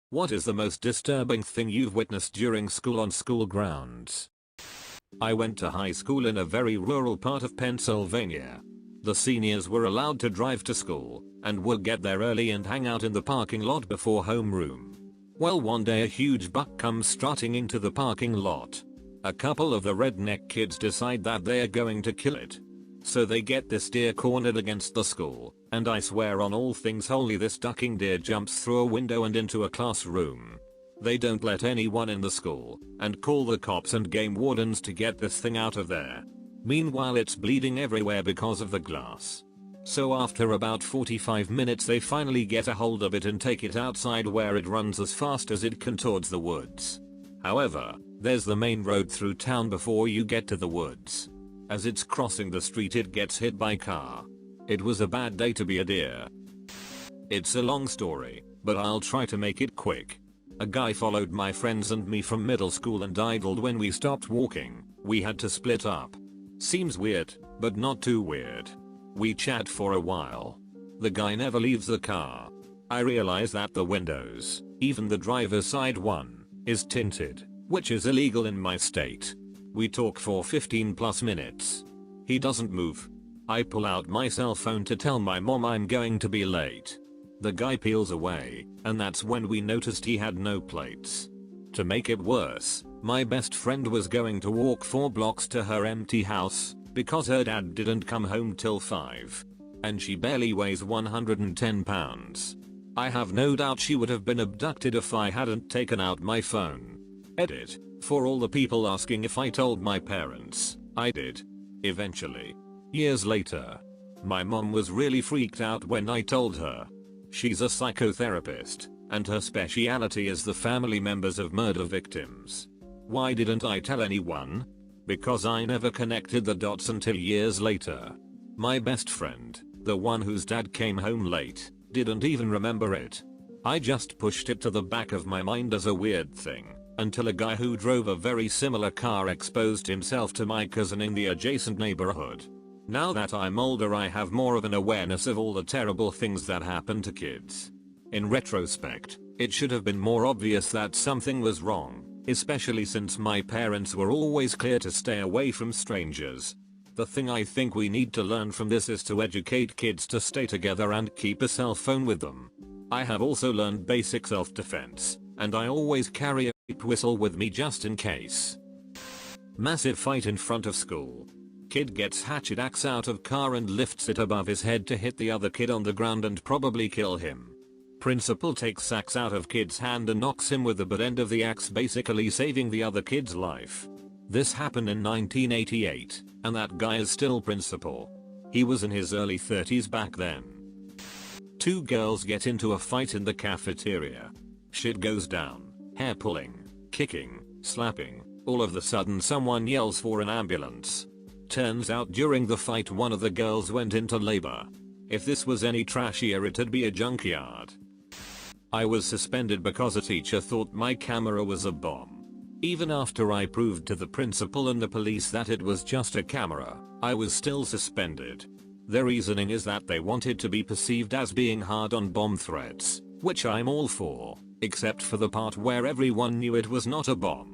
What is the most disturbing thing you've witnessed during school on school grounds? I went to high school in a very rural part of Pennsylvania. The seniors were allowed to drive to school and would get there early and hang out in the parking lot before homeroom. Well, one day a huge buck comes strutting into the parking lot. A couple of the redneck kids decide that they are going to kill it. So they get this deer cornered against the school, and I swear on all things holy this ducking deer jumps through a window and into a classroom. They don't let anyone in the school and call the cops and game wardens to get this thing out of there. Meanwhile it's bleeding everywhere because of the glass. So after about 45 minutes they finally get a hold of it and take it outside where it runs as fast as it can towards the woods. However, there's the main road through town before you get to the woods. As it's crossing the street it gets hit by car. It was a bad day to be a deer. It's a long story, but I'll try to make it quick. A guy followed my friends and me from middle school and idled when we stopped walking. We had to split up. Seems weird, but not too weird. We chat for a while. The guy never leaves the car. I realize that the windows, even the driver's side one, is tinted, which is illegal in my state. We talk for 15+ minutes. He doesn't move. I pull out my cell phone to tell my mom I'm going to be late. The guy peels away, and that's when we noticed he had no plates. To make it worse, my best friend was going to walk 4 blocks to her empty house because her dad didn't come home till 5. And she barely weighs 110 pounds. I have no doubt she would have been abducted if I hadn't taken out my phone. Edit. For all the people asking if I told my parents, I did. Eventually. Years later. My mom was really freaked out when I told her. She's a psychotherapist, and her speciality is the family members of murder victims. Why didn't I tell anyone? Because I never connected the dots until years later. My best friend, the one whose dad came home late, didn't even remember it. I just pushed it to the back of my mind as a weird thing. Until a guy who drove a very similar car exposed himself to my cousin in the adjacent neighborhood. Now that I'm older I have more of an awareness of all the terrible things that happen to kids. In retrospect, it should have been more obvious that something was wrong, especially since my parents were always clear to stay away from strangers. The thing I think we need to learn from this is to educate kids to stay together and keep a cell phone with them. I have also learned basic self-defense, and I always carry a whistle with me just in case. Massive fight in front of school. Kid gets hatchet axe out of car and lifts it above his head to hit the other kid on the ground and probably kill him. Principal takes axe out of kid's hand and knocks him with the butt end of the axe, basically saving the other kid's life. This happened in 1988, and that guy is still principal. He was in his early 30s back then. 2 girls get into a fight in the cafeteria. Shit goes down. Hair pulling, kicking, slapping. All of a sudden someone yells for an ambulance. Turns out during the fight one of the girls went into labor. If this was any trashier it'd be a junkyard. I was suspended because a teacher thought my camera was a bomb. Even after I proved to the principal and the police that it was just a camera, I was still suspended. Their reasoning is that they wanted to be perceived as being hard on bomb threats, which I'm all for, except for the part where everyone knew it was not a bomb.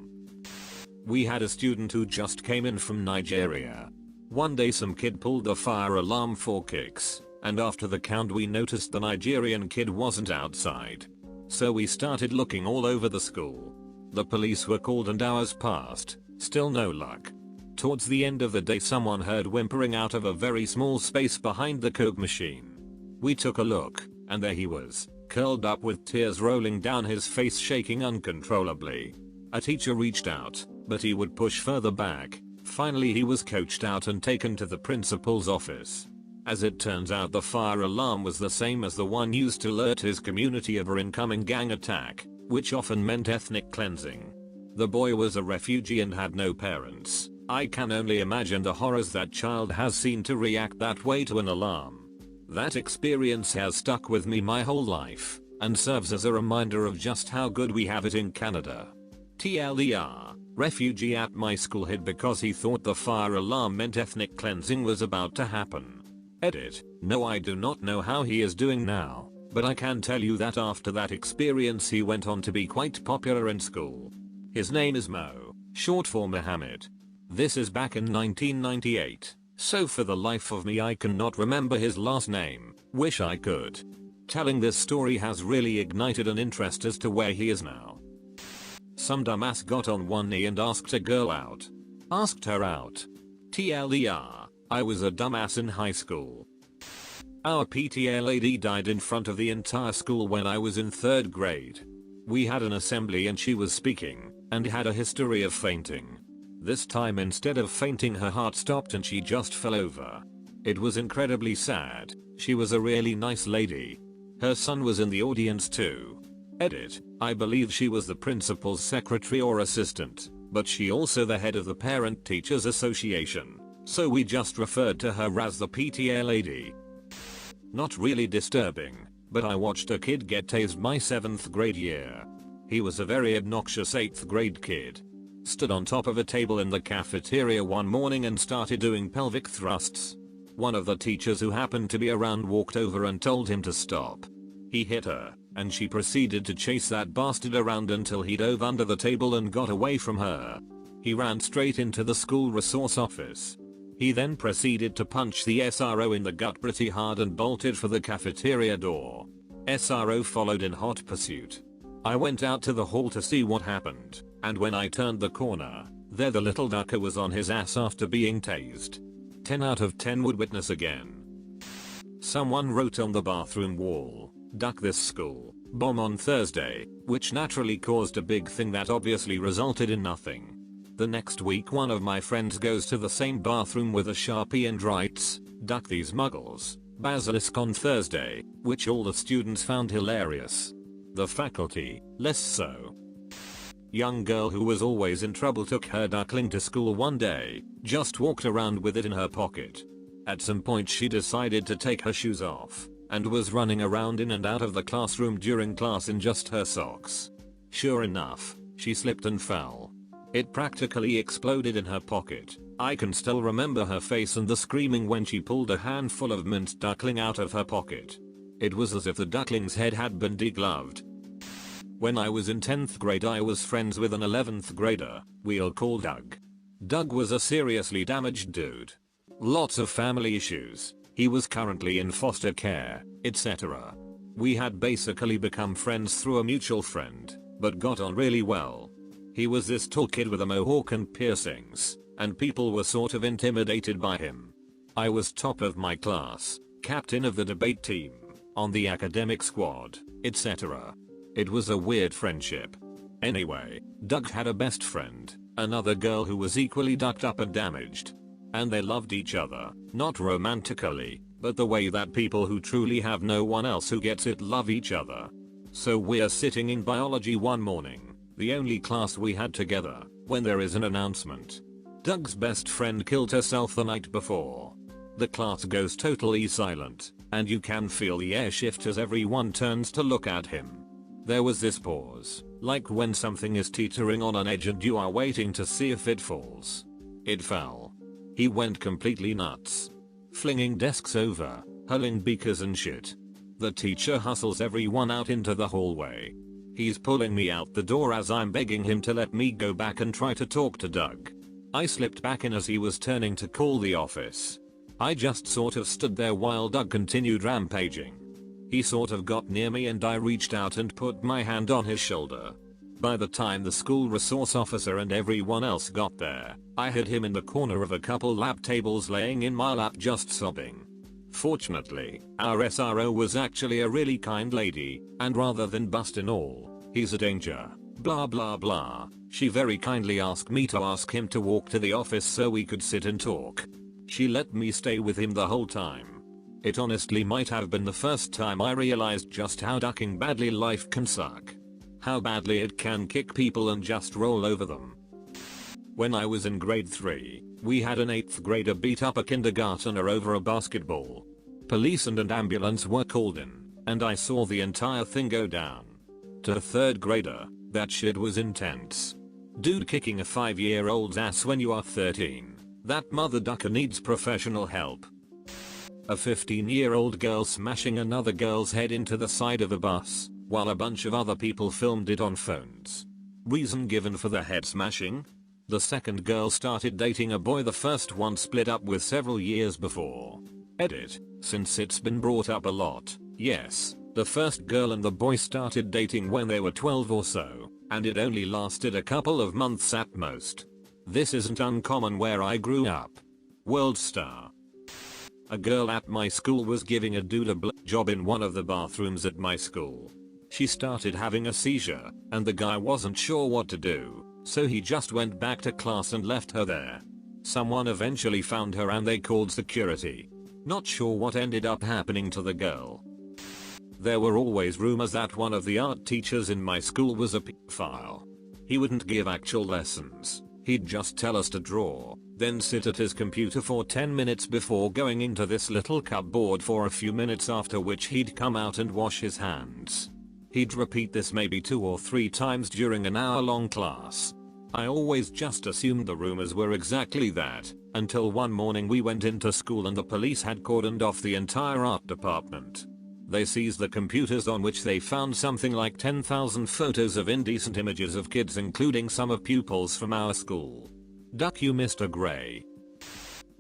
We had a student who just came in from Nigeria. One day some kid pulled the fire alarm for kicks, and after the count we noticed the Nigerian kid wasn't outside. So we started looking all over the school. The police were called and hours passed, still no luck. Towards the end of the day someone heard whimpering out of a very small space behind the Coke machine. We took a look, and there he was, curled up with tears rolling down his face, shaking uncontrollably. A teacher reached out, but he would push further back. Finally he was coached out and taken to the principal's office. As it turns out the fire alarm was the same as the one used to alert his community of an incoming gang attack, which often meant ethnic cleansing. The boy was a refugee and had no parents. I can only imagine the horrors that child has seen to react that way to an alarm. That experience has stuck with me my whole life, and serves as a reminder of just how good we have it in Canada. TLDR, refugee at my school hid because he thought the fire alarm meant ethnic cleansing was about to happen. Edit, no, I do not know how he is doing now. But I can tell you that after that experience he went on to be quite popular in school. His name is Mo, short for Mohammed. This is back in 1998, so for the life of me I cannot remember his last name, wish I could. Telling this story has really ignited an interest as to where he is now. Some dumbass got on one knee and asked a girl out. Asked her out. TLDR, I was a dumbass in high school. Our PTA lady died in front of the entire school when I was in 3rd grade. We had an assembly and she was speaking, and had a history of fainting. This time instead of fainting her heart stopped and she just fell over. It was incredibly sad. She was a really nice lady. Her son was in the audience too. Edit, I believe she was the principal's secretary or assistant, but she also the head of the Parent Teachers Association, so we just referred to her as the PTA lady. Not really disturbing, but I watched a kid get tased my 7th grade year. He was a very obnoxious 8th grade kid. Stood on top of a table in the cafeteria one morning and started doing pelvic thrusts. One of the teachers who happened to be around walked over and told him to stop. He hit her, and she proceeded to chase that bastard around until he dove under the table and got away from her. He ran straight into the school resource office. He then proceeded to punch the SRO in the gut pretty hard and bolted for the cafeteria door. SRO followed in hot pursuit. I went out to the hall to see what happened, and when I turned the corner, there the little ducker was on his ass after being tased. 10 out of 10 would witness again. Someone wrote on the bathroom wall, "Duck this school, bomb on Thursday," which naturally caused a big thing that obviously resulted in nothing. The next week one of my friends goes to the same bathroom with a Sharpie and writes, "Duck these muggles, basilisk on Thursday," which all the students found hilarious. The faculty, less so. Young girl who was always in trouble took her duckling to school one day, just walked around with it in her pocket. At some point she decided to take her shoes off, and was running around in and out of the classroom during class in just her socks. Sure enough, she slipped and fell. It practically exploded in her pocket. I can still remember her face and the screaming when she pulled a handful of mint duckling out of her pocket. It was as if the duckling's head had been degloved. When I was in 10th grade I was friends with an 11th grader we'll call Doug. Doug was a seriously damaged dude. Lots of family issues. He was currently in foster care, etc. We had basically become friends through a mutual friend, but got on really well. He was this tall kid with a mohawk and piercings, and people were sort of intimidated by him. I was top of my class, captain of the debate team, on the academic squad, etc. It was a weird friendship. Anyway, Doug had a best friend, another girl who was equally ducked up and damaged. And they loved each other, not romantically, but the way that people who truly have no one else who gets it love each other. So we're sitting in biology one morning, the only class we had together, when there is an announcement. Doug's best friend killed herself the night before. The class goes totally silent, and you can feel the air shift as everyone turns to look at him. There was this pause, like when something is teetering on an edge and you are waiting to see if it falls. It fell. He went completely nuts. Flinging desks over, hurling beakers and shit. The teacher hustles everyone out into the hallway. He's pulling me out the door as I'm begging him to let me go back and try to talk to Doug. I slipped back in as he was turning to call the office. I just sort of stood there while Doug continued rampaging. He sort of got near me and I reached out and put my hand on his shoulder. By the time the school resource officer and everyone else got there, I had him in the corner of a couple lab tables laying in my lap just sobbing. Fortunately, our SRO was actually a really kind lady, and rather than busting all, "He's a danger, blah blah blah," she very kindly asked me to ask him to walk to the office so we could sit and talk. She let me stay with him the whole time. It honestly might have been the first time I realized just how ducking badly life can suck. How badly it can kick people and just roll over them. When I was in grade 3, we had an 8th grader beat up a kindergartner over a basketball. Police and an ambulance were called in, and I saw the entire thing go down. To a 3rd grader, that shit was intense. Dude kicking a 5-year-old's ass when you are 13. That mother ducker needs professional help. A 15-year-old girl smashing another girl's head into the side of a bus, while a bunch of other people filmed it on phones. Reason given for the head smashing? The second girl started dating a boy the first one split up with several years before. Edit, since it's been brought up a lot, yes, the first girl and the boy started dating when they were 12 or so, and it only lasted a couple of months at most. This isn't uncommon where I grew up. World star. A girl at my school was giving a dude a blowjob in one of the bathrooms at my school. She started having a seizure, and the guy wasn't sure what to do, so he just went back to class and left her there. Someone eventually found her and they called security. Not sure what ended up happening to the girl. There were always rumors that one of the art teachers in my school was a pedophile. He wouldn't give actual lessons. He'd just tell us to draw, then sit at his computer for 10 minutes before going into this little cupboard for a few minutes, after which he'd come out and wash his hands. He'd repeat this maybe 2 or 3 times during an hour-long class. I always just assumed the rumors were exactly that, until one morning we went into school and the police had cordoned off the entire art department. They seized the computers, on which they found something like 10,000 photos of indecent images of kids, including some of pupils from our school. Duck you, Mr. Gray.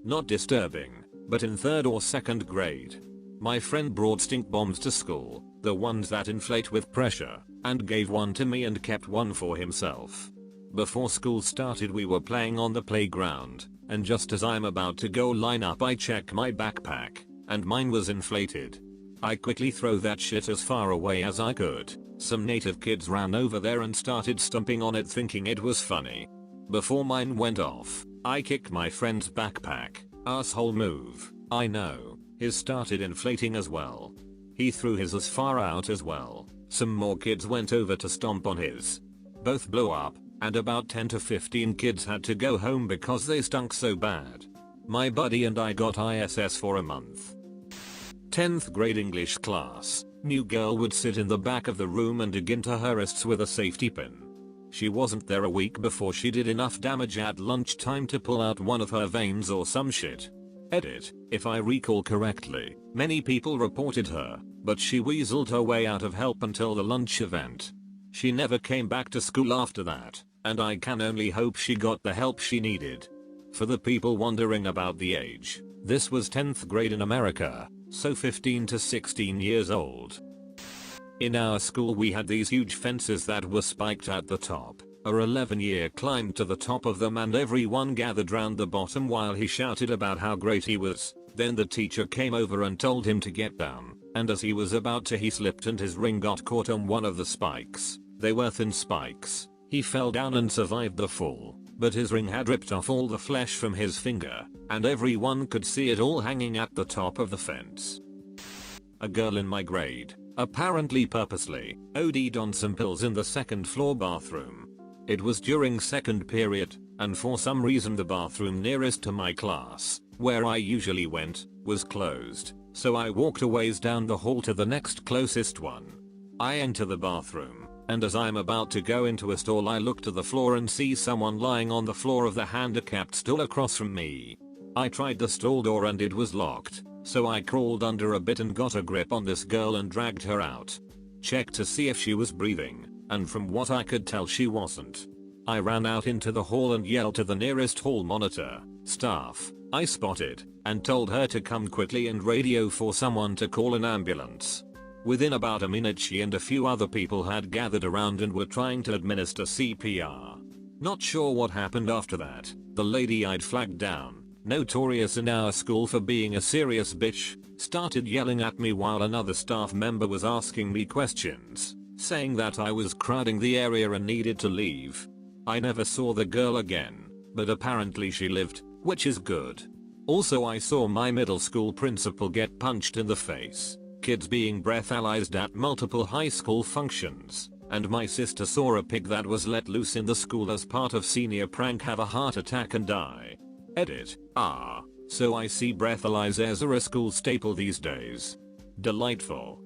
Not disturbing, but in 3rd or 2nd grade, my friend brought stink bombs to school, the ones that inflate with pressure, and gave one to me and kept one for himself. Before school started we were playing on the playground, and just as I'm about to go line up I check my backpack, and mine was inflated. I quickly throw that shit as far away as I could. Some native kids ran over there and started stomping on it thinking it was funny. Before mine went off, I kicked my friend's backpack. Asshole move, I know. His started inflating as well. He threw his as far out as well. Some more kids went over to stomp on his. Both blew up, and about 10 to 15 kids had to go home because they stunk so bad. My buddy and I got ISS for a month. 10th grade English class, new girl would sit in the back of the room and dig into her wrists with a safety pin. She wasn't there a week before she did enough damage at lunchtime to pull out one of her veins or some shit. Edit, if I recall correctly, many people reported her, but she weaseled her way out of help until the lunch event. She never came back to school after that, and I can only hope she got the help she needed. For the people wondering about the age, this was 10th grade in America, so 15 to 16 years old. In our school we had these huge fences that were spiked at the top. Our 11-year climbed to the top of them and everyone gathered round the bottom while he shouted about how great he was. Then the teacher came over and told him to get down, and as he was about to, he slipped and his ring got caught on one of the spikes. They were thin spikes. He fell down and survived the fall, but his ring had ripped off all the flesh from his finger, and everyone could see it all hanging at the top of the fence. A girl in my grade, apparently purposely, OD'd on some pills in the 2nd floor bathroom. It was during 2nd period, and for some reason the bathroom nearest to my class, where I usually went, was closed, so I walked a ways down the hall to the next closest one. I enter the bathroom, and as I'm about to go into a stall I look to the floor and see someone lying on the floor of the handicapped stall across from me. I tried the stall door and it was locked, so I crawled under a bit and got a grip on this girl and dragged her out. Checked to see if she was breathing, and from what I could tell she wasn't. I ran out into the hall and yelled to the nearest hall monitor, staff, I spotted, and told her to come quickly and radio for someone to call an ambulance. Within about a minute she and a few other people had gathered around and were trying to administer CPR. Not sure what happened after that. The lady I'd flagged down, notorious in our school for being a serious bitch, started yelling at me while another staff member was asking me questions, saying that I was crowding the area and needed to leave. I never saw the girl again, but apparently she lived, which is good. Also I saw my middle school principal get punched in the face, kids being breathalyzed at multiple high school functions, and my sister saw a pig that was let loose in the school as part of senior prank have a heart attack and die. Edit, so I see breathalyzers are a school staple these days. Delightful.